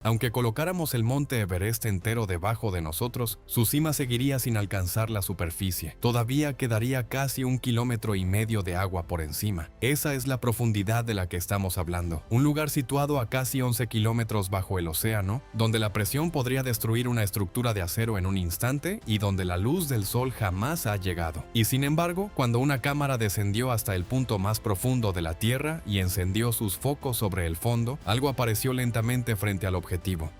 Aunque colocáramos el monte Everest entero debajo de nosotros, su cima seguiría sin alcanzar la superficie. Todavía quedaría casi 1,5 kilómetros de agua por encima. Esa es la profundidad de la que estamos hablando. Un lugar situado a casi 11 kilómetros bajo el océano, donde la presión podría destruir una estructura de acero en un instante y donde la luz del sol jamás ha llegado. Y sin embargo, cuando una cámara descendió hasta el punto más profundo de la Tierra y encendió sus focos sobre el fondo, algo apareció lentamente frente al objetivo.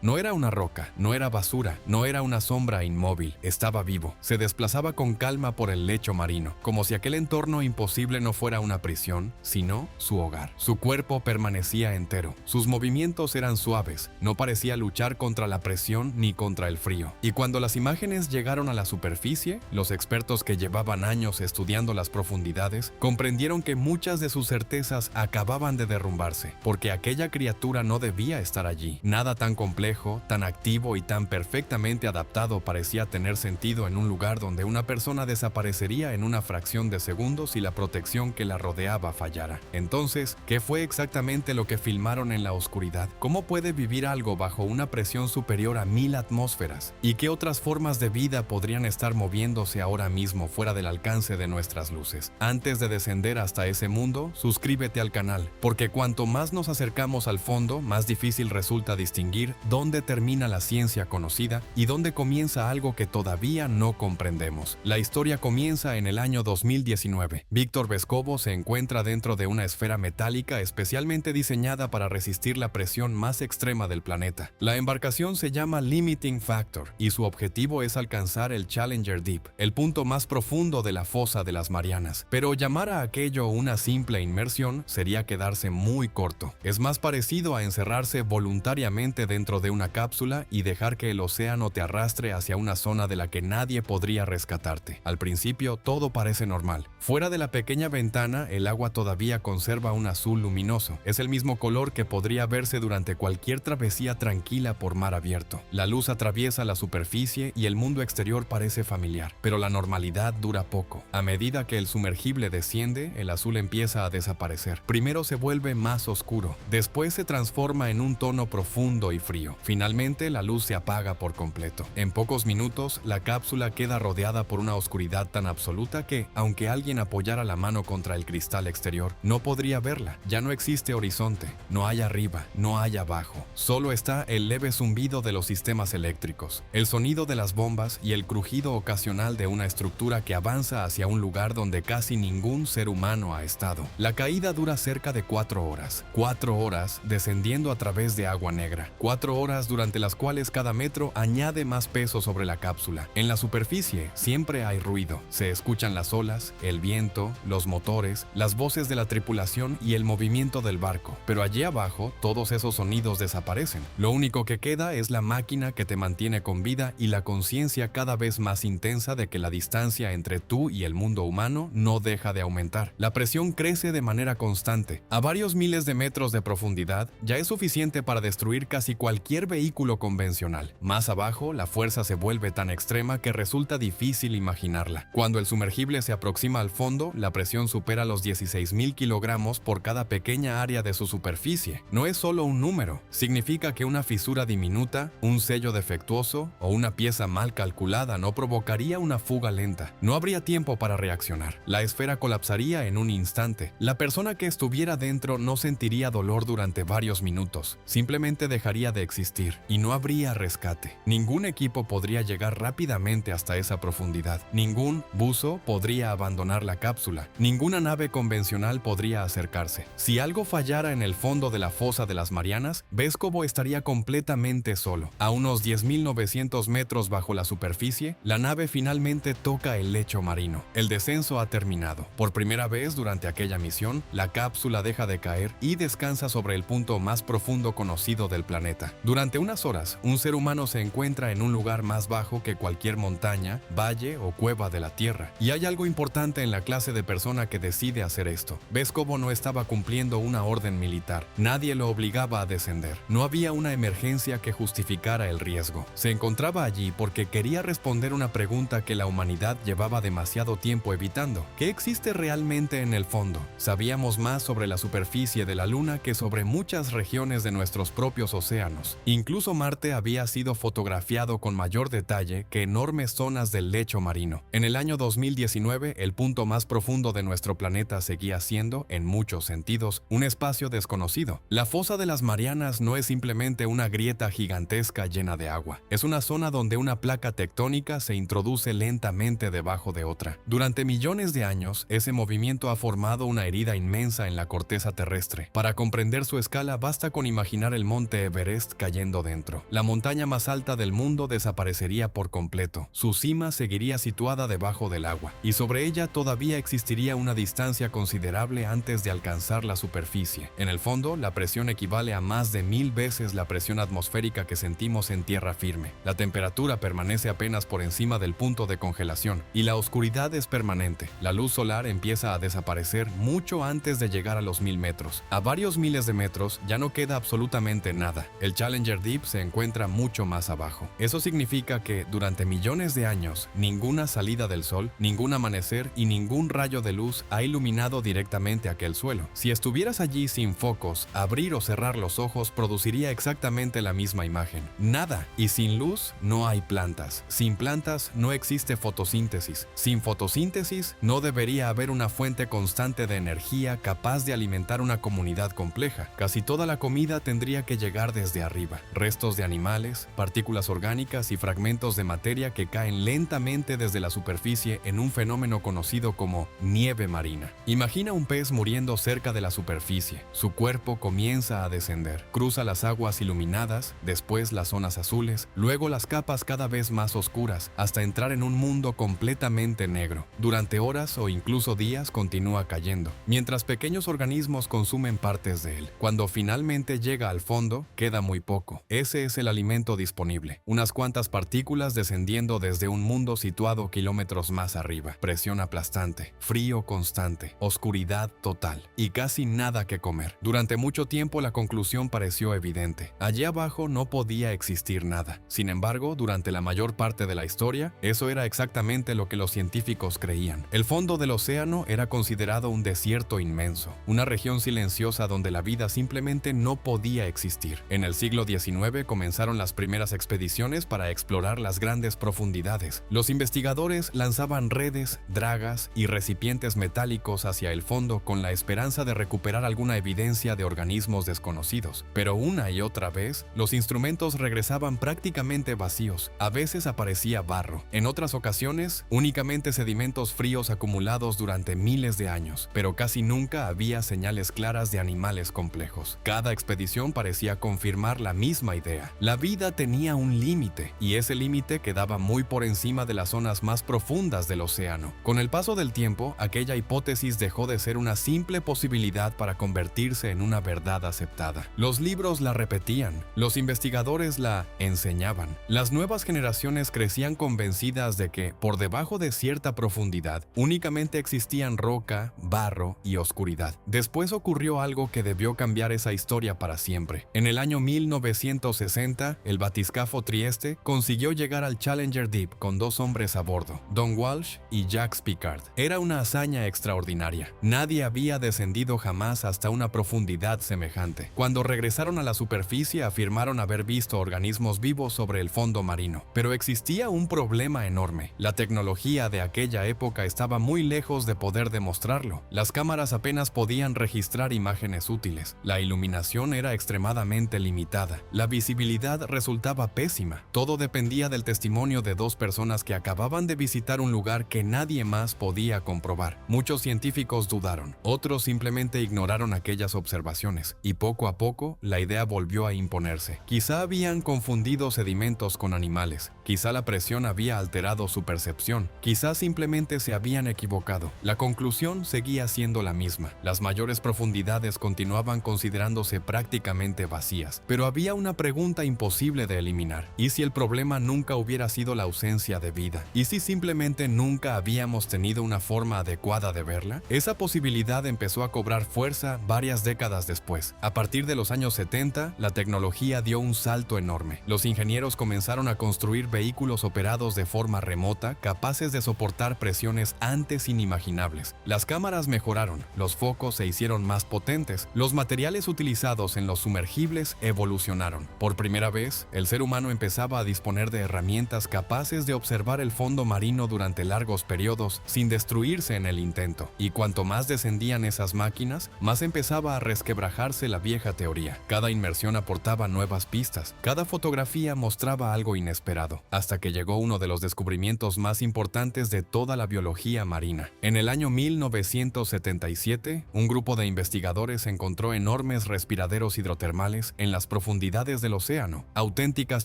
No era una roca, no era basura, no era una sombra inmóvil, estaba vivo. Se desplazaba con calma por el lecho marino, como si aquel entorno imposible no fuera una prisión, sino su hogar. Su cuerpo permanecía entero, sus movimientos eran suaves, no parecía luchar contra la presión ni contra el frío. Y cuando las imágenes llegaron a la superficie, los expertos que llevaban años estudiando las profundidades comprendieron que muchas de sus certezas acababan de derrumbarse, porque aquella criatura no debía estar allí. Nada tan complejo, tan activo y tan perfectamente adaptado parecía tener sentido en un lugar donde una persona desaparecería en una fracción de segundos si la protección que la rodeaba fallara. Entonces, ¿qué fue exactamente lo que filmaron en la oscuridad? ¿Cómo puede vivir algo bajo una presión superior a 1000 atmósferas? ¿Y qué otras formas de vida podrían estar moviéndose ahora mismo fuera del alcance de nuestras luces? Antes de descender hasta ese mundo, suscríbete al canal, porque cuanto más nos acercamos al fondo, más difícil resulta distinguir dónde termina la ciencia conocida y dónde comienza algo que todavía no comprendemos. La historia comienza en el año 2019. Víctor Vescovo se encuentra dentro de una esfera metálica especialmente diseñada para resistir la presión más extrema del planeta. La embarcación se llama Limiting Factor y su objetivo es alcanzar el Challenger Deep, el punto más profundo de la fosa de las Marianas. Pero llamar a aquello una simple inmersión sería quedarse muy corto. Es más parecido a encerrarse voluntariamente dentro de una cápsula y dejar que el océano te arrastre hacia una zona de la que nadie podría rescatarte. Al principio todo parece normal. Fuera de la pequeña ventana, el agua todavía conserva un azul luminoso. Es el mismo color que podría verse durante cualquier travesía tranquila por mar abierto. La luz atraviesa la superficie y el mundo exterior parece familiar, pero la normalidad dura poco. A medida que el sumergible desciende, el azul empieza a desaparecer. Primero se vuelve más oscuro, después se transforma en un tono profundo y frío. Finalmente, la luz se apaga por completo. En pocos minutos, la cápsula queda rodeada por una oscuridad tan absoluta que, aunque alguien apoyara la mano contra el cristal exterior, no podría verla. Ya no existe horizonte, no hay arriba, no hay abajo. Solo está el leve zumbido de los sistemas eléctricos, el sonido de las bombas y el crujido ocasional de una estructura que avanza hacia un lugar donde casi ningún ser humano ha estado. La caída dura cerca de 4 horas. 4 horas descendiendo a través de agua negra. 4 horas durante las cuales cada metro añade más peso sobre la cápsula. En la superficie siempre hay ruido. Se escuchan las olas, el viento, los motores, las voces de la tripulación y el movimiento del barco. Pero allí abajo, todos esos sonidos desaparecen. Lo único que queda es la máquina que te mantiene con vida y la conciencia cada vez más intensa de que la distancia entre tú y el mundo humano no deja de aumentar. La presión crece de manera constante. A varios miles de metros de profundidad, ya es suficiente para destruir casi cualquier vehículo convencional. Más abajo, la fuerza se vuelve tan extrema que resulta difícil imaginarla. Cuando el sumergible se aproxima al fondo, la presión supera los 16,000 kilogramos por cada pequeña área de su superficie. No es solo un número, significa que una fisura diminuta, un sello defectuoso o una pieza mal calculada no provocaría una fuga lenta. No habría tiempo para reaccionar. La esfera colapsaría en un instante. La persona que estuviera dentro no sentiría dolor durante varios minutos. Simplemente dejaría de existir y no habría rescate. Ningún equipo podría llegar rápidamente hasta esa profundidad. Ningún buzo podría abandonar la cápsula. Ninguna nave convencional podría acercarse. Si algo fallara en el fondo de la fosa de las Marianas, Vescovo estaría completamente solo. A unos 10.900 metros bajo la superficie, la nave finalmente toca el lecho marino. El descenso ha terminado. Por primera vez durante aquella misión, la cápsula deja de caer y descansa sobre el punto más profundo conocido del planeta. Durante unas horas, un ser humano se encuentra en un lugar más bajo que cualquier montaña, valle o cueva de la Tierra. Y hay algo importante en la clase de persona que decide hacer esto. Vescovo no estaba cumpliendo una orden militar. Nadie lo obligaba a descender. No había una emergencia que justificara el riesgo. Se encontraba allí porque quería responder una pregunta que la humanidad llevaba demasiado tiempo evitando. ¿Qué existe realmente en el fondo? Sabíamos más sobre la superficie de la Luna que sobre muchas regiones de nuestros propios océanos océanos. Incluso Marte había sido fotografiado con mayor detalle que enormes zonas del lecho marino. En el año 2019, el punto más profundo de nuestro planeta seguía siendo, en muchos sentidos, un espacio desconocido. La fosa de las Marianas no es simplemente una grieta gigantesca llena de agua. Es una zona donde una placa tectónica se introduce lentamente debajo de otra. Durante millones de años, ese movimiento ha formado una herida inmensa en la corteza terrestre. Para comprender su escala, basta con imaginar el monte Everest cayendo dentro. La montaña más alta del mundo desaparecería por completo. Su cima seguiría situada debajo del agua, y sobre ella todavía existiría una distancia considerable antes de alcanzar la superficie. En el fondo, la presión equivale a más de 1000 veces la presión atmosférica que sentimos en tierra firme. La temperatura permanece apenas por encima del punto de congelación, y la oscuridad es permanente. La luz solar empieza a desaparecer mucho antes de llegar a los 1000 metros. A varios miles de metros ya no queda absolutamente nada. El Challenger Deep se encuentra mucho más abajo. Eso significa que durante millones de años, ninguna salida del sol, ningún amanecer y ningún rayo de luz ha iluminado directamente aquel suelo. Si estuvieras allí sin focos, abrir o cerrar los ojos produciría exactamente la misma imagen. Nada. Y sin luz no hay plantas. Sin plantas no existe fotosíntesis. Sin fotosíntesis no debería haber una fuente constante de energía capaz de alimentar una comunidad compleja. Casi toda la comida tendría que llegar desde arriba. Restos de animales, partículas orgánicas y fragmentos de materia que caen lentamente desde la superficie en un fenómeno conocido como nieve marina. Imagina un pez muriendo cerca de la superficie. Su cuerpo comienza a descender. Cruza las aguas iluminadas, después las zonas azules, luego las capas cada vez más oscuras, hasta entrar en un mundo completamente negro. Durante horas o incluso días continúa cayendo, mientras pequeños organismos consumen partes de él. Cuando finalmente llega al fondo, queda muy poco. Ese es el alimento disponible. Unas cuantas partículas descendiendo desde un mundo situado kilómetros más arriba. Presión aplastante, frío constante, oscuridad total y casi nada que comer. Durante mucho tiempo la conclusión pareció evidente. Allí abajo no podía existir nada. Sin embargo, durante la mayor parte de la historia, eso era exactamente lo que los científicos creían. El fondo del océano era considerado un desierto inmenso, una región silenciosa donde la vida simplemente no podía existir. En el siglo XIX comenzaron las primeras expediciones para explorar las grandes profundidades. Los investigadores lanzaban redes, dragas y recipientes metálicos hacia el fondo con la esperanza de recuperar alguna evidencia de organismos desconocidos. Pero una y otra vez, los instrumentos regresaban prácticamente vacíos. A veces aparecía barro. En otras ocasiones, únicamente sedimentos fríos acumulados durante miles de años. Pero casi nunca había señales claras de animales complejos. Cada expedición parecía confirmar la misma idea. La vida tenía un límite, y ese límite quedaba muy por encima de las zonas más profundas del océano. Con el paso del tiempo, aquella hipótesis dejó de ser una simple posibilidad para convertirse en una verdad aceptada. Los libros la repetían, los investigadores la enseñaban. Las nuevas generaciones crecían convencidas de que, por debajo de cierta profundidad, únicamente existían roca, barro y oscuridad. Después ocurrió algo que debió cambiar esa historia para siempre. En el año 1960, el batiscafo Trieste consiguió llegar al Challenger Deep con 2 hombres a bordo, Don Walsh y Jacques Piccard. Era una hazaña extraordinaria. Nadie había descendido jamás hasta una profundidad semejante. Cuando regresaron a la superficie, afirmaron haber visto organismos vivos sobre el fondo marino. Pero existía un problema enorme. La tecnología de aquella época estaba muy lejos de poder demostrarlo. Las cámaras apenas podían registrar imágenes útiles. La iluminación era extremadamente limitada. La visibilidad resultaba pésima. Todo dependía del testimonio de 2 personas que acababan de visitar un lugar que nadie más podía comprobar. Muchos científicos dudaron. Otros simplemente ignoraron aquellas observaciones. Y poco a poco, la idea volvió a imponerse. Quizá habían confundido sedimentos con animales. Quizá la presión había alterado su percepción. Quizá simplemente se habían equivocado. La conclusión seguía siendo la misma. Las mayores profundidades continuaban considerándose prácticamente vacías. Pero había una pregunta imposible de eliminar. ¿Y si el problema nunca hubiera sido la ausencia de vida? ¿Y si simplemente nunca habíamos tenido una forma adecuada de verla? Esa posibilidad empezó a cobrar fuerza varias décadas después. A partir de los años 70, la tecnología dio un salto enorme. Los ingenieros comenzaron a construir vehículos operados de forma remota, capaces de soportar presiones antes inimaginables. Las cámaras mejoraron, los focos se hicieron más potentes, los materiales utilizados en los sumergibles evolucionaron. Por primera vez, el ser humano empezaba a disponer de herramientas capaces de observar el fondo marino durante largos periodos sin destruirse en el intento. Y cuanto más descendían esas máquinas, más empezaba a resquebrajarse la vieja teoría. Cada inmersión aportaba nuevas pistas, cada fotografía mostraba algo inesperado, hasta que llegó uno de los descubrimientos más importantes de toda la biología marina. En el año 1977, un grupo de investigadores encontró enormes respiraderos hidrotermales en las profundidades del océano. Auténticas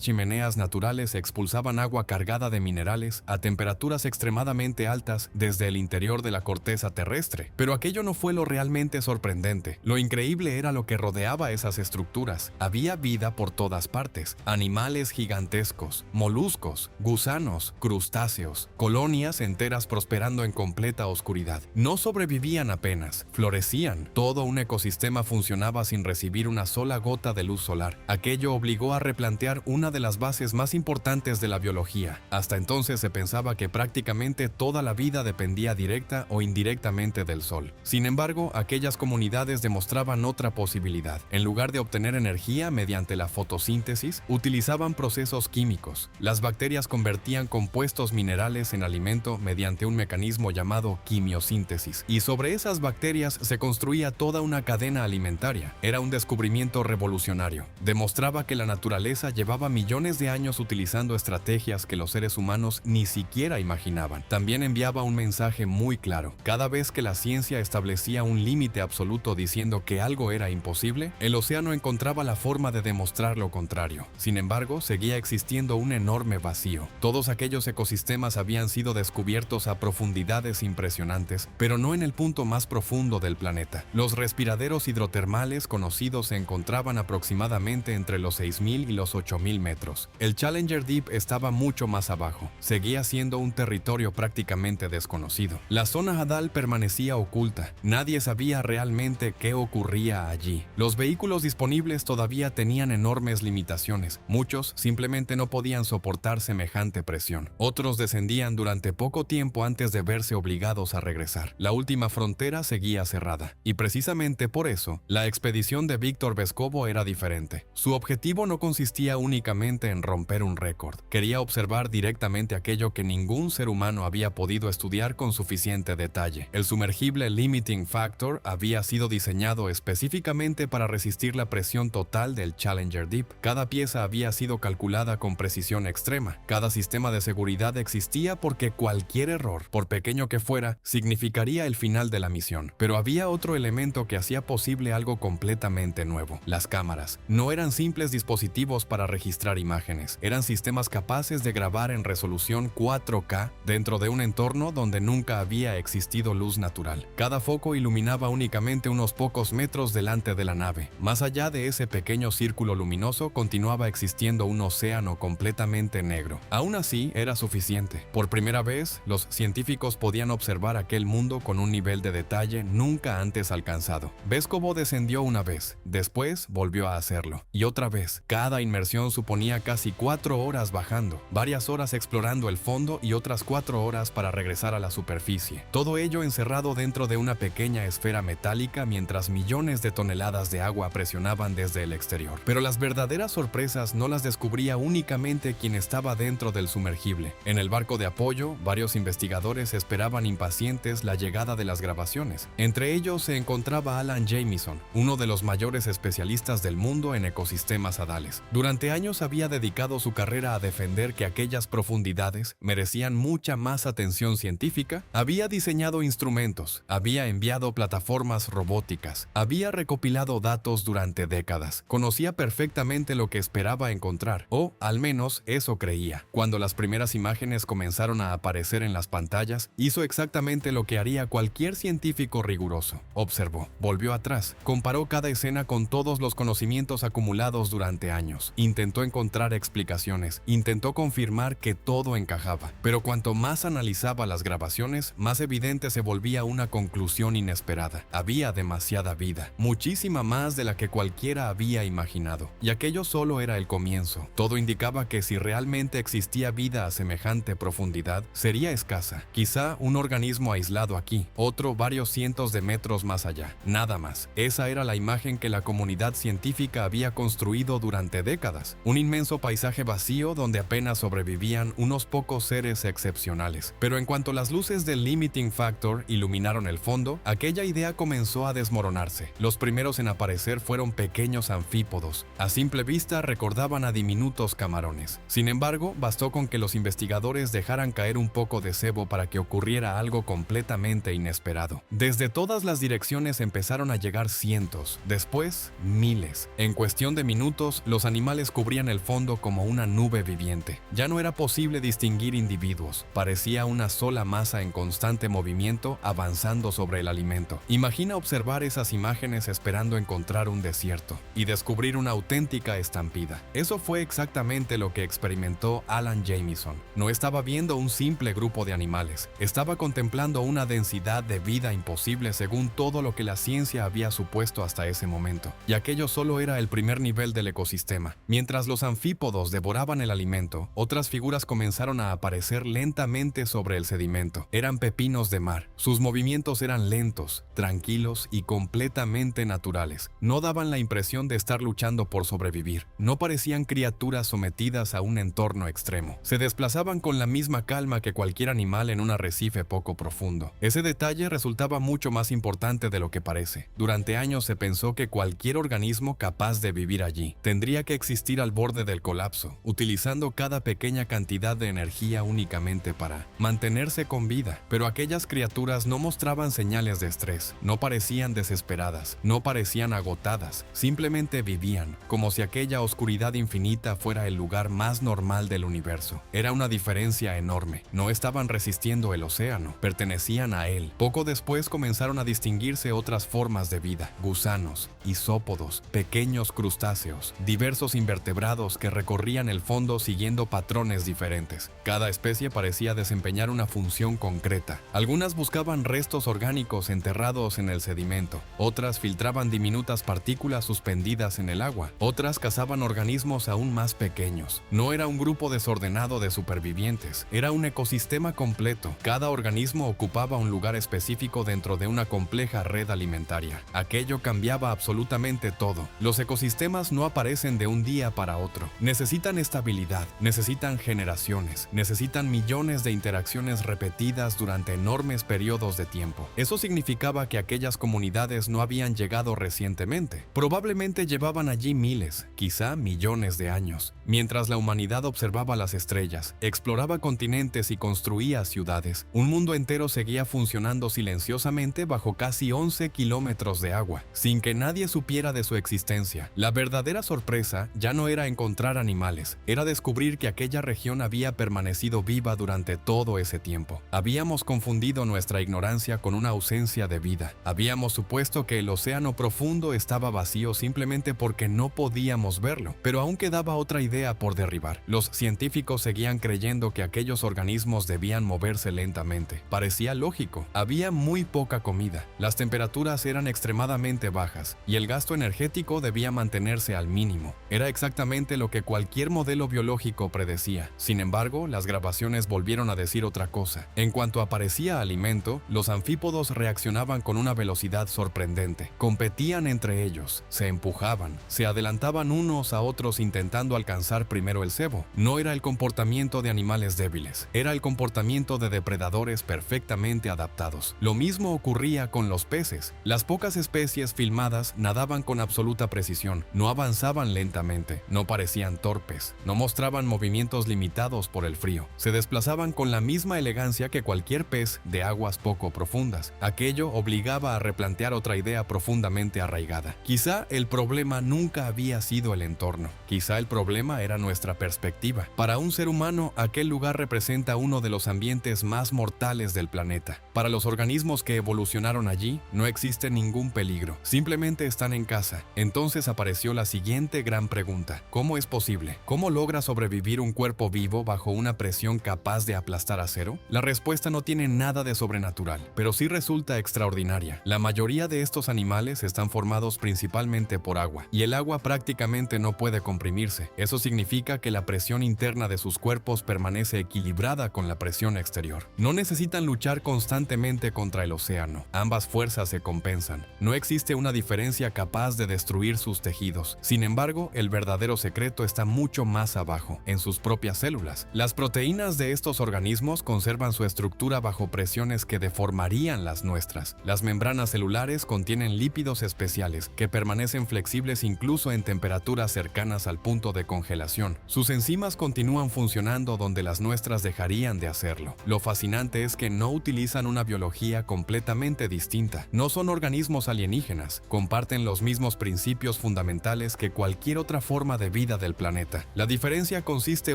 chimeneas naturales expulsaban agua cargada de minerales a temperaturas extremadamente altas desde el interior de la corteza terrestre. Pero aquello no fue lo realmente sorprendente. Lo increíble era lo que rodeaba esas estructuras. Había vida por todas partes, animales gigantescos, moluscos, gusanos, crustáceos, colonias enteras prosperando en completa oscuridad. No sobrevivían apenas, florecían. Todo un ecosistema funcionaba sin recibir una sola gota de luz solar. Aquello obligó a replantear una de las bases más importantes de la biología. Hasta entonces se pensaba que prácticamente toda la vida dependía directa o indirectamente del sol. Sin embargo, aquellas comunidades demostraban otra posibilidad. En lugar de obtener energía mediante la fotosíntesis, utilizaban procesos químicos. Las bacterias convertían compuestos minerales en alimento mediante un mecanismo llamado quimiosíntesis. Y sobre esas bacterias se construía toda una cadena alimentaria. Era un descubrimiento revolucionario. Demostraba que la naturaleza llevaba millones de años utilizando estrategias que los seres humanos ni siquiera imaginaban. También enviaba un mensaje muy claro. Cada vez que la ciencia establecía un límite absoluto diciendo que algo era imposible, el océano encontraba la forma de demostrar lo contrario. Sin embargo, seguía existiendo un enorme vacío. Todos aquellos ecosistemas habían sido descubiertos a profundidades impresionantes, pero no en el punto más profundo del planeta. Los respiraderos hidrotermales conocidos se encontraban aproximadamente entre los 6.000 y los 8.000 metros. El Challenger Deep estaba mucho más abajo. Seguía siendo un territorio prácticamente desconocido. La zona Hadal permanecía oculta. Nadie sabía realmente qué ocurría allí. Los vehículos disponibles todavía tenían enormes limitaciones. Muchos simplemente no podían soportar semejante presión. Otros descendían durante poco tiempo antes de verse obligados a regresar. La última frontera seguía cerrada. Y precisamente por eso, la expedición de Víctor Vescovo era diferente. Su objetivo no consistía únicamente en romper un récord. Quería observar directamente aquello que ningún ser humano había podido estudiar con suficiente detalle. El sumergible Limiting Factor había sido diseñado específicamente para resistir la presión total del Challenger Deep. Cada pieza había sido calculada con precisión extrema. Cada sistema de seguridad existía porque cualquier error, por pequeño que fuera, significaría el final de la misión. Pero había otro elemento que hacía posible algo completamente nuevo. Las cámaras. No eran simples dispositivos para registrar imágenes. Eran sistemas capaces de grabar en resolución 4K dentro de un entorno donde nunca había existido luz natural. Cada foco iluminaba únicamente unos pocos metros delante de la nave. Más allá de ese pequeño círculo luminoso continuaba existiendo un océano completamente negro. Aún así, era suficiente. Por primera vez, los científicos podían observar aquel mundo con un nivel de detalle nunca antes alcanzado. Vescovo descendió una vez, después volvió a hacerlo. Y otra vez, cada inmersión suponía casi 4 horas bajando, varias horas explorando el fondo y otras 4 horas para regresar a la superficie. Todo ello encerrado dentro de una pequeña esfera metálica mientras millones de toneladas de agua presionaban desde el exterior. Pero las verdaderas sorpresas no las descubría únicamente quien estaba dentro del sumergible. En el barco de apoyo, varios investigadores esperaban impacientes la llegada de las grabaciones. Entre ellos se encontraba Alan Jamieson, uno de los mayores especialistas del mundo en ecosistemas hadales. Durante años había dedicado su carrera a defender que aquellas profundidades merecían mucha más atención científica. Había diseñado instrumentos, había enviado plataformas robóticas, había recopilado datos durante décadas. Conocía perfectamente lo que esperaba encontrar, o al menos eso creía. Cuando las primeras imágenes comenzaron a aparecer en las pantallas, hizo exactamente lo que haría cualquier científico riguroso. Observó, volvió atrás, comparó cada escena con todos los conocimientos acumulados durante años. Intentó encontrar explicaciones, intentó confirmar que todo encajaba. Pero cuanto más analizaba las grabaciones, más evidente se volvía una conclusión inesperada. Había demasiada vida, muchísima más de la que cualquiera había imaginado. Y aquello solo era el comienzo. Todo indicaba que si realmente existía vida a semejante profundidad, sería escasa. Quizá un organismo aislado aquí, otro varios cientos de metros más allá. Nada más. Esa era la imagen que la comunidad científica científica había construido durante décadas, un inmenso paisaje vacío donde apenas sobrevivían unos pocos seres excepcionales. Pero en cuanto las luces del limiting factor iluminaron el fondo, aquella idea comenzó a desmoronarse. Los primeros en aparecer fueron pequeños anfípodos. A simple vista recordaban a diminutos camarones. Sin embargo, bastó con que los investigadores dejaran caer un poco de cebo para que ocurriera algo completamente inesperado. Desde todas las direcciones empezaron a llegar cientos, después miles. En cuestión de minutos, los animales cubrían el fondo como una nube viviente. Ya no era posible distinguir individuos. Parecía una sola masa en constante movimiento avanzando sobre el alimento. Imagina observar esas imágenes esperando encontrar un desierto y descubrir una auténtica estampida. Eso fue exactamente lo que experimentó Alan Jamieson. No estaba viendo un simple grupo de animales, estaba contemplando una densidad de vida imposible según todo lo que la ciencia había supuesto hasta ese momento. Y aquello solo era el primer nivel del ecosistema. Mientras los anfípodos devoraban el alimento, otras figuras comenzaron a aparecer lentamente sobre el sedimento. Eran pepinos de mar. Sus movimientos eran lentos, tranquilos y completamente naturales. No daban la impresión de estar luchando por sobrevivir. No parecían criaturas sometidas a un entorno extremo. Se desplazaban con la misma calma que cualquier animal en un arrecife poco profundo. Ese detalle resultaba mucho más importante de lo que parece. Durante años se pensó que cualquier organismo capaz de vivir allí tendría que existir al borde del colapso, utilizando cada pequeña cantidad de energía únicamente para mantenerse con vida. Pero aquellas criaturas no mostraban señales de estrés, no parecían desesperadas, no parecían agotadas, simplemente vivían, como si aquella oscuridad infinita fuera el lugar más normal del universo. Era una diferencia enorme. No estaban resistiendo el océano, pertenecían a él. Poco después comenzaron a distinguirse otras formas de vida: gusanos, isópodos, pequeños crustáceos, diversos invertebrados que recorrían el fondo siguiendo patrones diferentes. Cada especie parecía desempeñar una función concreta. Algunas buscaban restos orgánicos enterrados en el sedimento, otras filtraban diminutas partículas suspendidas en el agua, otras cazaban organismos aún más pequeños. No era un grupo desordenado de supervivientes, era un ecosistema completo. Cada organismo ocupaba un lugar específico dentro de una compleja red alimentaria. Aquello cambiaba absolutamente todo. Los ecosistemas no aparecen de un día para otro. Necesitan estabilidad, necesitan generaciones, necesitan millones de interacciones repetidas durante enormes periodos de tiempo. Eso significaba que aquellas comunidades no habían llegado recientemente. Probablemente llevaban allí miles, quizá millones de años. Mientras la humanidad observaba las estrellas, exploraba continentes y construía ciudades, un mundo entero seguía funcionando silenciosamente bajo casi 11 kilómetros de agua, sin que nadie supiera de su existencia. La verdadera sorpresa ya no era encontrar animales, era descubrir que aquella región había permanecido viva durante todo ese tiempo. Habíamos confundido nuestra ignorancia con una ausencia de vida. Habíamos supuesto que el océano profundo estaba vacío simplemente porque no podíamos verlo, pero aún quedaba otra idea por derribar. Los científicos seguían creyendo que aquellos organismos debían moverse lentamente. Parecía lógico. Había muy poca comida, las temperaturas eran extremadamente bajas y el gasto energético debía mantenerse al mínimo. Era exactamente lo que cualquier modelo biológico predecía. Sin embargo, las grabaciones volvieron a decir otra cosa. En cuanto aparecía alimento, los anfípodos reaccionaban con una velocidad sorprendente. Competían entre ellos, se empujaban, se adelantaban unos a otros intentando alcanzar primero el cebo. No era el comportamiento de animales débiles, era el comportamiento de depredadores perfectamente adaptados. Lo mismo ocurría con los peces. Las pocas especies filmadas nadaban con absoluta precisión, no avanzaban lentamente, no parecían torpes, no mostraban movimientos limitados por el frío. Se desplazaban con la misma elegancia que cualquier pez de aguas poco profundas. Aquello obligaba a replantear otra idea profundamente arraigada. Quizá el problema nunca había sido el entorno, quizá el problema era nuestra perspectiva. Para un ser humano, aquel lugar representa uno de los ambientes más mortales del planeta. Para los organismos que evolucionaron allí, no existe ningún peligro, simplemente están en casa. Entonces apareció la siguiente gran pregunta: ¿cómo es posible? ¿Cómo logra sobrevivir un cuerpo vivo bajo una presión capaz de aplastar acero? La respuesta no tiene nada de sobrenatural, pero sí resulta extraordinaria. La mayoría de estos animales están formados principalmente por agua, y el agua prácticamente no puede comprimirse. Eso significa que la presión interna de sus cuerpos permanece equilibrada con la presión exterior. No necesitan luchar constantemente contra el océano. Ambas fuerzas se compensan. No existe una diferencia capaz de destruir reconstruir sus tejidos. Sin embargo, el verdadero secreto está mucho más abajo, en sus propias células. Las proteínas de estos organismos conservan su estructura bajo presiones que deformarían las nuestras. Las membranas celulares contienen lípidos especiales que permanecen flexibles incluso en temperaturas cercanas al punto de congelación. Sus enzimas continúan funcionando donde las nuestras dejarían de hacerlo. Lo fascinante es que no utilizan una biología completamente distinta. No son organismos alienígenas, comparten los mismos principios fundamentales que cualquier otra forma de vida del planeta. La diferencia consiste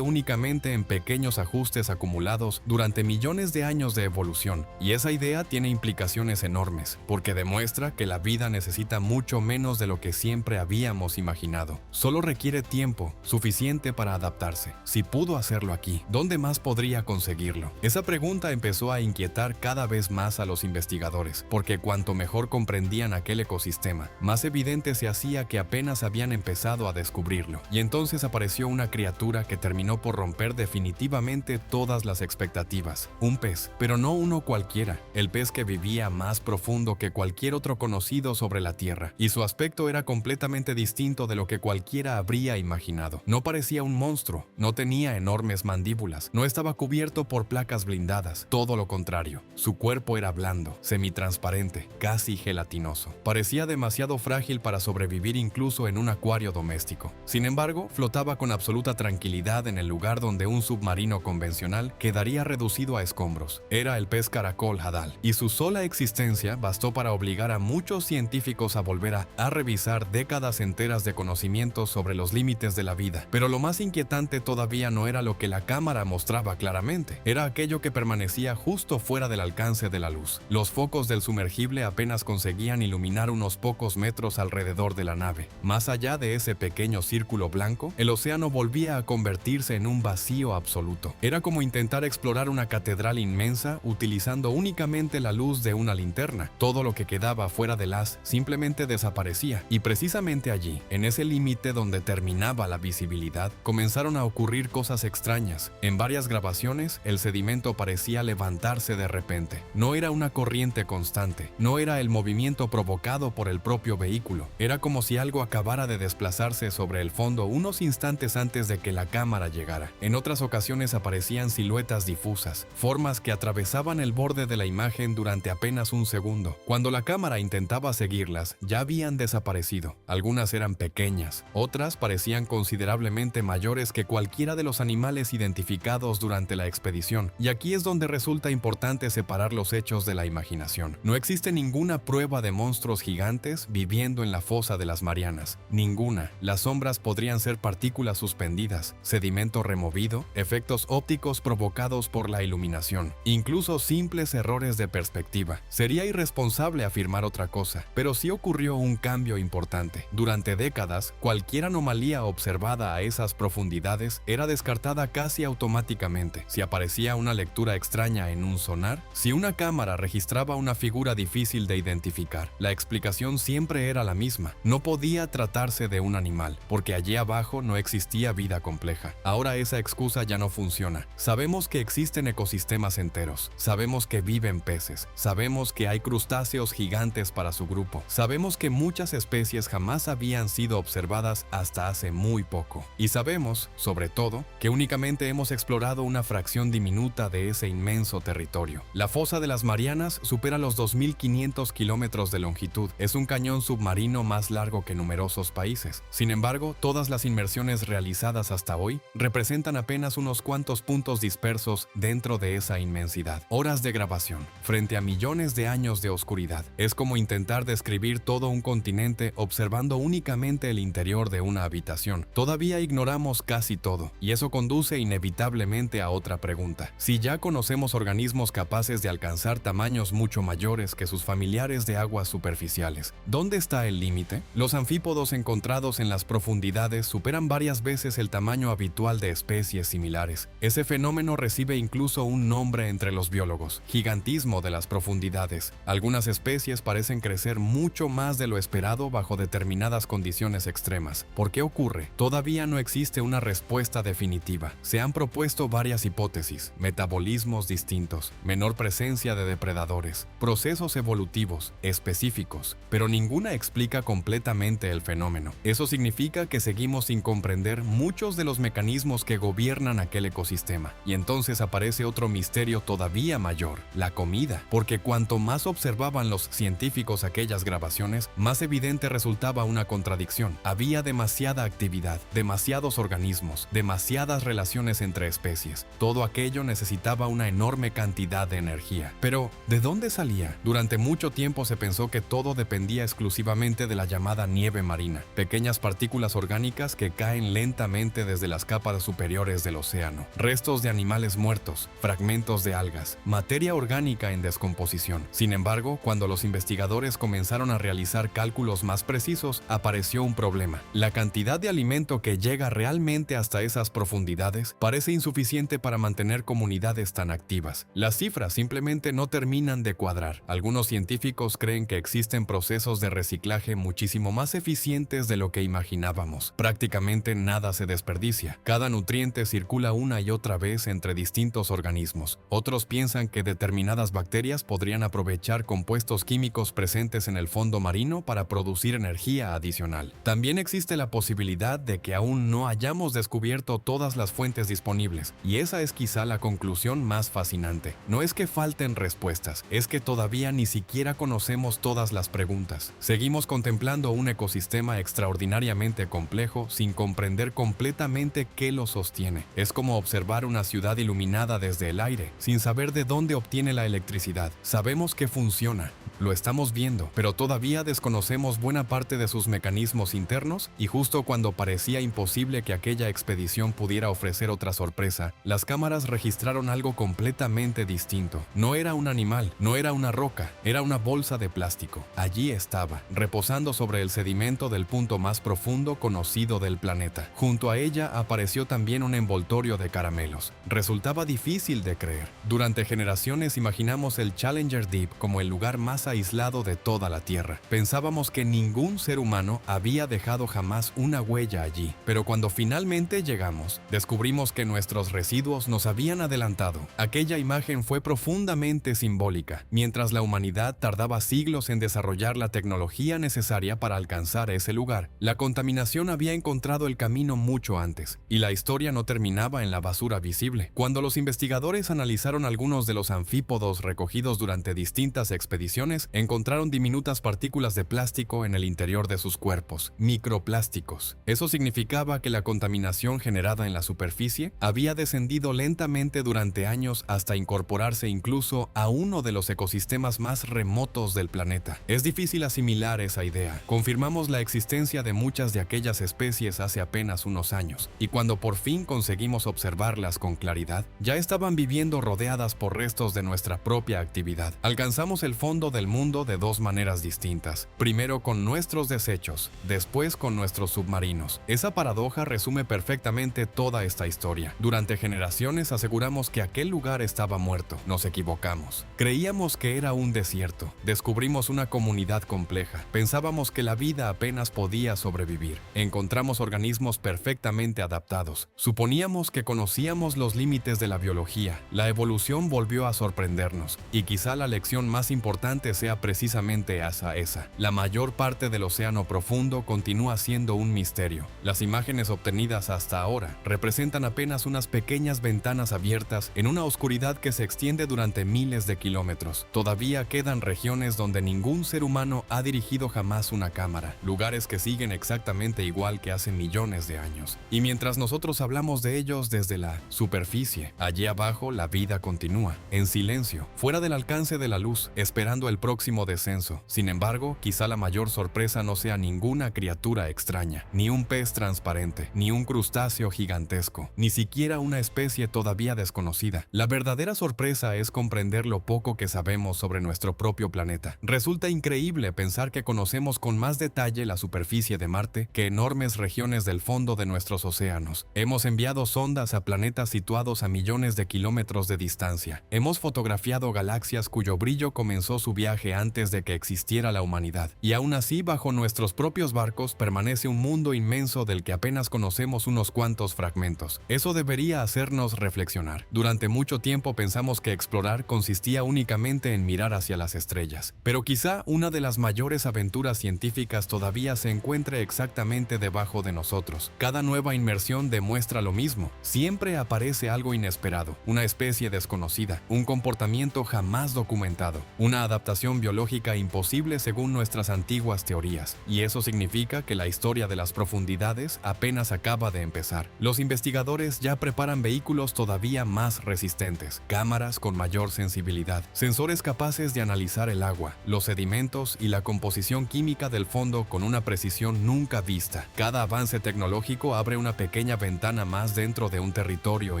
únicamente en pequeños ajustes acumulados durante millones de años de evolución, y esa idea tiene implicaciones enormes, porque demuestra que la vida necesita mucho menos de lo que siempre habíamos imaginado. Solo requiere tiempo suficiente para adaptarse. Si pudo hacerlo aquí, ¿dónde más podría conseguirlo? Esa pregunta empezó a inquietar cada vez más a los investigadores, porque cuanto mejor comprendían aquel ecosistema, más evidente se hacía que apenas habían empezado a descubrirlo. Y entonces apareció una criatura que terminó por romper definitivamente todas las expectativas. Un pez, pero no uno cualquiera, el pez que vivía más profundo que cualquier otro conocido sobre la Tierra, y su aspecto era completamente distinto de lo que cualquiera habría imaginado. No parecía un monstruo, no tenía enormes mandíbulas, no estaba cubierto por placas blindadas, todo lo contrario. Su cuerpo era blando, semitransparente, casi gelatinoso. Parecía demasiado frágil para sobrevivir incluso en un acuario doméstico. Sin embargo, flotaba con absoluta tranquilidad en el lugar donde un submarino convencional quedaría reducido a escombros. Era el pez caracol Hadal, y su sola existencia bastó para obligar a muchos científicos a volver a revisar décadas enteras de conocimientos sobre los límites de la vida. Pero lo más inquietante todavía no era lo que la cámara mostraba claramente, era aquello que permanecía justo fuera del alcance de la luz. Los focos del sumergible apenas conseguían iluminar unos pocos metros alrededor de la nave. Más allá de ese pequeño círculo blanco, el océano volvía a convertirse en un vacío absoluto. Era como intentar explorar una catedral inmensa utilizando únicamente la luz de una linterna. Todo lo que quedaba fuera del haz simplemente desaparecía, y precisamente allí, en ese límite donde terminaba la visibilidad, comenzaron a ocurrir cosas extrañas. En varias grabaciones, el sedimento parecía levantarse de repente. No era una corriente constante, no era el movimiento provocado por el propio vehículo. Era como si algo acabara de desplazarse sobre el fondo unos instantes antes de que la cámara llegara. En otras ocasiones aparecían siluetas difusas, formas que atravesaban el borde de la imagen durante apenas un segundo. Cuando la cámara intentaba seguirlas, ya habían desaparecido. Algunas eran pequeñas, otras parecían considerablemente mayores que cualquiera de los animales identificados durante la expedición. Y aquí es donde resulta importante separar los hechos de la imaginación. No existe ninguna prueba de monstruos gigantes viviendo en la fosa de las Marianas. Ninguna. Las sombras podrían ser partículas suspendidas, sedimento removido, efectos ópticos provocados por la iluminación, incluso simples errores de perspectiva. Sería irresponsable afirmar otra cosa, pero sí ocurrió un cambio importante. Durante décadas, cualquier anomalía observada a esas profundidades era descartada casi automáticamente. Si aparecía una lectura extraña en un sonar, si una cámara registraba una figura difícil de identificar, la explicación siempre era la misma. No podía tratarse de un animal, porque allí abajo no existía vida compleja. Ahora esa excusa ya no funciona. Sabemos que existen ecosistemas enteros, sabemos que viven peces, sabemos que hay crustáceos gigantes para su grupo, sabemos que muchas especies jamás habían sido observadas hasta hace muy poco. Y sabemos, sobre todo, que únicamente hemos explorado una fracción diminuta de ese inmenso territorio. La fosa de las Marianas supera los 2.500 kilómetros de longitud. Es un cañón submarino más largo que numerosos países. Sin embargo, todas las inmersiones realizadas hasta hoy representan apenas unos cuantos puntos dispersos dentro de esa inmensidad. Horas de grabación, frente a millones de años de oscuridad. Es como intentar describir todo un continente observando únicamente el interior de una habitación. Todavía ignoramos casi todo, y eso conduce inevitablemente a otra pregunta. Si ya conocemos organismos capaces de alcanzar tamaños mucho mayores que sus familiares de aguas superficiales, ¿dónde está el límite? Los anfípodos encontrados en las profundidades superan varias veces el tamaño habitual de especies similares. Ese fenómeno recibe incluso un nombre entre los biólogos: gigantismo de las profundidades. Algunas especies parecen crecer mucho más de lo esperado bajo determinadas condiciones extremas. ¿Por qué ocurre? Todavía no existe una respuesta definitiva. Se han propuesto varias hipótesis: metabolismos distintos, menor presencia de depredadores, procesos evolutivos específicos, pero ninguna explica completamente completamente el fenómeno. Eso significa que seguimos sin comprender muchos de los mecanismos que gobiernan aquel ecosistema. Y entonces aparece otro misterio todavía mayor, la comida. Porque cuanto más observaban los científicos aquellas grabaciones, más evidente resultaba una contradicción. Había demasiada actividad, demasiados organismos, demasiadas relaciones entre especies. Todo aquello necesitaba una enorme cantidad de energía. Pero, ¿de dónde salía? Durante mucho tiempo se pensó que todo dependía exclusivamente de la llamada nieve marina, pequeñas partículas orgánicas que caen lentamente desde las capas superiores del océano, restos de animales muertos, fragmentos de algas, materia orgánica en descomposición. Sin embargo, cuando los investigadores comenzaron a realizar cálculos más precisos, apareció un problema. La cantidad de alimento que llega realmente hasta esas profundidades parece insuficiente para mantener comunidades tan activas. Las cifras simplemente no terminan de cuadrar. Algunos científicos creen que existen procesos de reciclaje muchísimo más eficientes de lo que imaginábamos. Prácticamente nada se desperdicia. Cada nutriente circula una y otra vez entre distintos organismos. Otros piensan que determinadas bacterias podrían aprovechar compuestos químicos presentes en el fondo marino para producir energía adicional. También existe la posibilidad de que aún no hayamos descubierto todas las fuentes disponibles, y esa es quizá la conclusión más fascinante. No es que falten respuestas, es que todavía ni siquiera conocemos todas las preguntas. Seguimos contemplando un ecosistema extraordinariamente complejo sin comprender completamente qué lo sostiene. Es como observar una ciudad iluminada desde el aire, sin saber de dónde obtiene la electricidad. Sabemos que funciona, lo estamos viendo, pero todavía desconocemos buena parte de sus mecanismos internos, y justo cuando parecía imposible que aquella expedición pudiera ofrecer otra sorpresa, las cámaras registraron algo completamente distinto. No era un animal, no era una roca, era una bolsa de plástico. Allí estaba, reposando sobre el sedimento del punto más profundo conocido del planeta. Junto a ella apareció también un envoltorio de caramelos. Resultaba difícil de creer. Durante generaciones imaginamos el Challenger Deep como el lugar más aislado de toda la Tierra. Pensábamos que ningún ser humano había dejado jamás una huella allí. Pero cuando finalmente llegamos, descubrimos que nuestros residuos nos habían adelantado. Aquella imagen fue profundamente simbólica. Mientras la humanidad tardaba siglos en desarrollar la tecnología necesaria para alcanzar ese lugar, la contaminación había encontrado el camino mucho antes, y la historia no terminaba en la basura visible. Cuando los investigadores analizaron algunos de los anfípodos recogidos durante distintas expediciones, encontraron diminutas partículas de plástico en el interior de sus cuerpos, microplásticos. Eso significaba que la contaminación generada en la superficie había descendido lentamente durante años hasta incorporarse incluso a uno de los ecosistemas más remotos del planeta. Es difícil asimilar esa idea. Confirmamos la existencia de muchas de aquellas especies hace apenas unos años, y cuando por fin conseguimos observarlas con claridad, ya estaban viviendo rodeadas por restos de nuestra propia actividad. Alcanzamos el fondo del mundo de dos maneras distintas. Primero con nuestros desechos, después con nuestros submarinos. Esa paradoja resume perfectamente toda esta historia. Durante generaciones aseguramos que aquel lugar estaba muerto. Nos equivocamos. Creíamos que era un desierto. Descubrimos una comunidad compleja. Pensábamos que la vida apenas podía sobrevivir. Encontramos organismos perfectamente adaptados. Suponíamos que conocíamos los límites de la biología. La evolución volvió a sorprendernos. Y quizá la lección más importante sea precisamente esa. La mayor parte del océano profundo continúa siendo un misterio. Las imágenes obtenidas hasta ahora representan apenas unas pequeñas ventanas abiertas en una oscuridad que se extiende durante miles de kilómetros. Todavía quedan regiones donde ningún ser humano ha dirigido jamás una cámara, lugares que siguen exactamente igual que hace millones de años. Y mientras nosotros hablamos de ellos desde la superficie, allí abajo la vida continúa, en silencio, fuera del alcance de la luz, esperando el próximo descenso. Sin embargo, quizá la mayor sorpresa no sea ninguna criatura extraña, ni un pez transparente, ni un crustáceo gigantesco, ni siquiera una especie todavía desconocida. La verdadera sorpresa es comprender lo poco que sabemos sobre nuestro propio planeta. Resulta increíble pensar que conocemos con más detalle la superficie de Marte que enormes regiones del fondo de nuestros océanos. Hemos enviado sondas a planetas situados a millones de kilómetros de distancia. Hemos fotografiado galaxias cuyo brillo comenzó su viaje viaje antes de que existiera la humanidad, y aún así bajo nuestros propios barcos permanece un mundo inmenso del que apenas conocemos unos cuantos fragmentos. Eso debería hacernos reflexionar. Durante mucho tiempo pensamos que explorar consistía únicamente en mirar hacia las estrellas, pero quizá una de las mayores aventuras científicas todavía se encuentre exactamente debajo de nosotros. Cada nueva inmersión demuestra lo mismo. Siempre aparece algo inesperado, una especie desconocida, un comportamiento jamás documentado, una adaptación biológica imposible según nuestras antiguas teorías. Y eso significa que la historia de las profundidades apenas acaba de empezar. Los investigadores ya preparan vehículos todavía más resistentes, cámaras con mayor sensibilidad, sensores capaces de analizar el agua, los sedimentos y la composición química del fondo con una precisión nunca vista. Cada avance tecnológico abre una pequeña ventana más dentro de un territorio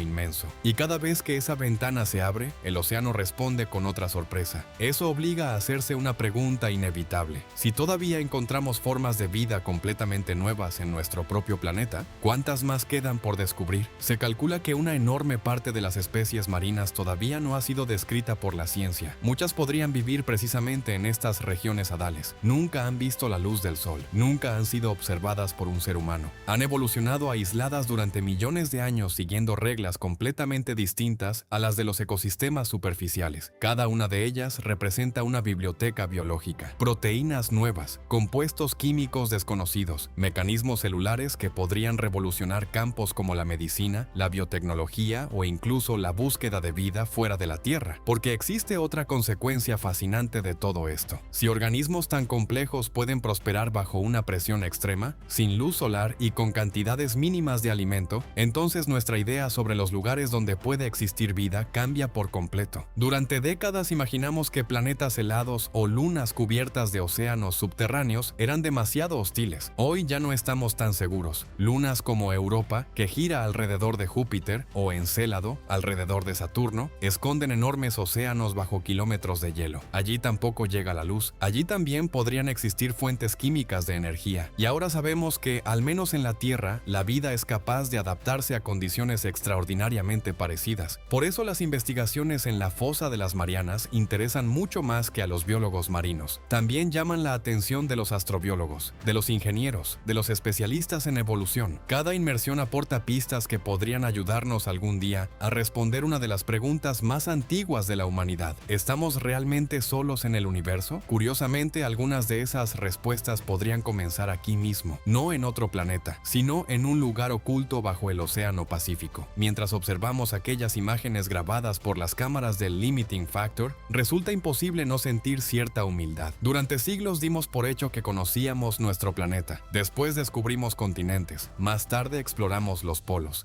inmenso. Y cada vez que esa ventana se abre, el océano responde con otra sorpresa. Eso obliga a hacerse una pregunta inevitable. Si todavía encontramos formas de vida completamente nuevas en nuestro propio planeta, ¿cuántas más quedan por descubrir? Se calcula que una enorme parte de las especies marinas todavía no ha sido descrita por la ciencia. Muchas podrían vivir precisamente en estas regiones hadales. Nunca han visto la luz del sol, nunca han sido observadas por un ser humano. Han evolucionado aisladas durante millones de años siguiendo reglas completamente distintas a las de los ecosistemas superficiales. Cada una de ellas representa una biblioteca biológica, proteínas nuevas, compuestos químicos desconocidos, mecanismos celulares que podrían revolucionar campos como la medicina, la biotecnología o incluso la búsqueda de vida fuera de la Tierra. Porque existe otra consecuencia fascinante de todo esto. Si organismos tan complejos pueden prosperar bajo una presión extrema, sin luz solar y con cantidades mínimas de alimento, entonces nuestra idea sobre los lugares donde puede existir vida cambia por completo. Durante décadas imaginamos que planetas helados o lunas cubiertas de océanos subterráneos eran demasiado hostiles. Hoy ya no estamos tan seguros. Lunas como Europa, que gira alrededor de Júpiter, o Encélado, alrededor de Saturno, esconden enormes océanos bajo kilómetros de hielo. Allí tampoco llega la luz. Allí también podrían existir fuentes químicas de energía. Y ahora sabemos que, al menos en la Tierra, la vida es capaz de adaptarse a condiciones extraordinariamente parecidas. Por eso las investigaciones en la fosa de las Marianas interesan mucho más que a los biólogos marinos. También llaman la atención de los astrobiólogos, de los ingenieros, de los especialistas en evolución. Cada inmersión aporta pistas que podrían ayudarnos algún día a responder una de las preguntas más antiguas de la humanidad. ¿Estamos realmente solos en el universo? Curiosamente, algunas de esas respuestas podrían comenzar aquí mismo, no en otro planeta, sino en un lugar oculto bajo el Océano Pacífico. Mientras observamos aquellas imágenes grabadas por las cámaras del Limiting Factor, resulta imposible no sentir cierta humildad. Durante siglos dimos por hecho que conocíamos nuestro planeta. Después descubrimos continentes. Más tarde exploramos los polos.